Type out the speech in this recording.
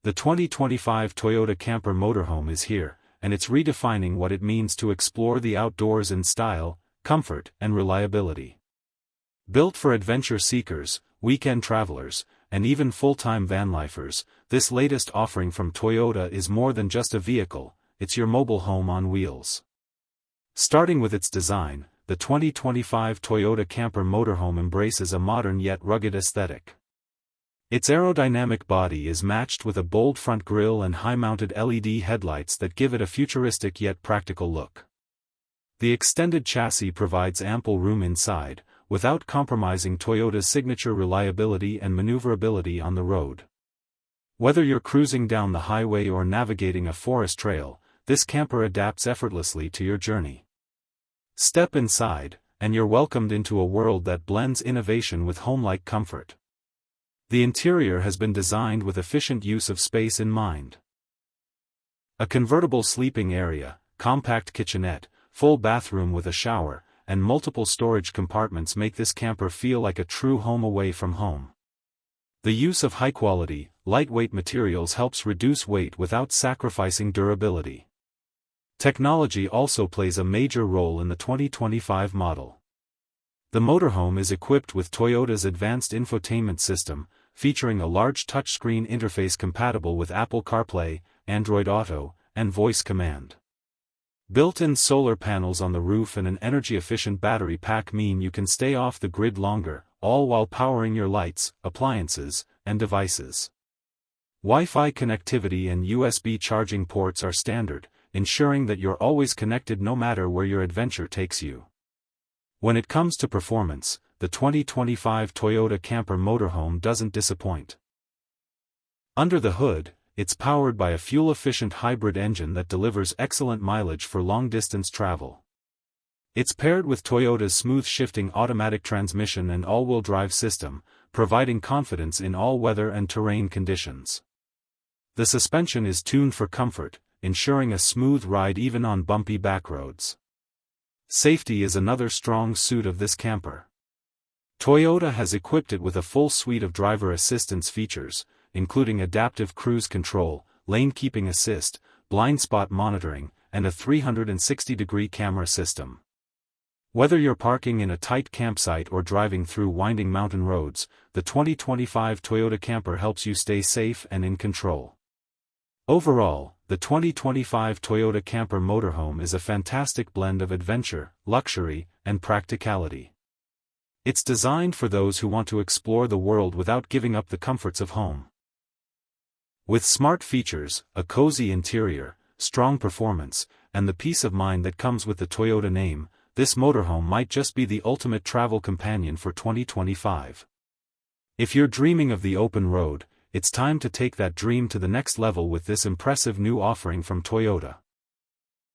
The 2025 Toyota Camper Motorhome is here, and it's redefining what it means to explore the outdoors in style, comfort, and reliability. Built for adventure seekers, weekend travelers, and even full-time vanlifers, this latest offering from Toyota is more than just a vehicle, it's your mobile home on wheels. Starting with its design, the 2025 Toyota Camper Motorhome embraces a modern yet rugged aesthetic. Its aerodynamic body is matched with a bold front grille and high-mounted LED headlights that give it a futuristic yet practical look. The extended chassis provides ample room inside, without compromising Toyota's signature reliability and maneuverability on the road. Whether you're cruising down the highway or navigating a forest trail, this camper adapts effortlessly to your journey. Step inside, and you're welcomed into a world that blends innovation with home-like comfort. The interior has been designed with efficient use of space in mind. A convertible sleeping area, compact kitchenette, full bathroom with a shower, and multiple storage compartments make this camper feel like a true home away from home. The use of high-quality, lightweight materials helps reduce weight without sacrificing durability. Technology also plays a major role in the 2025 model. The motorhome is equipped with Toyota's advanced infotainment system, featuring a large touchscreen interface compatible with Apple CarPlay, Android Auto, and voice command. Built-in solar panels on the roof and an energy-efficient battery pack mean you can stay off the grid longer, all while powering your lights, appliances, and devices. Wi-Fi connectivity and USB charging ports are standard, ensuring that you're always connected no matter where your adventure takes you. When it comes to performance, the 2025 Toyota Camper Motorhome doesn't disappoint. Under the hood, it's powered by a fuel-efficient hybrid engine that delivers excellent mileage for long-distance travel. It's paired with Toyota's smooth-shifting automatic transmission and all-wheel drive system, providing confidence in all weather and terrain conditions. The suspension is tuned for comfort, ensuring a smooth ride even on bumpy backroads. Safety is another strong suit of this camper. Toyota has equipped it with a full suite of driver assistance features, including adaptive cruise control, lane keeping assist, blind spot monitoring, and a 360-degree camera system. Whether you're parking in a tight campsite or driving through winding mountain roads, the 2025 Toyota Camper helps you stay safe and in control. Overall, the 2025 Toyota Camper Motorhome is a fantastic blend of adventure, luxury, and practicality. It's designed for those who want to explore the world without giving up the comforts of home. With smart features, a cozy interior, strong performance, and the peace of mind that comes with the Toyota name, this motorhome might just be the ultimate travel companion for 2025. If you're dreaming of the open road, it's time to take that dream to the next level with this impressive new offering from Toyota.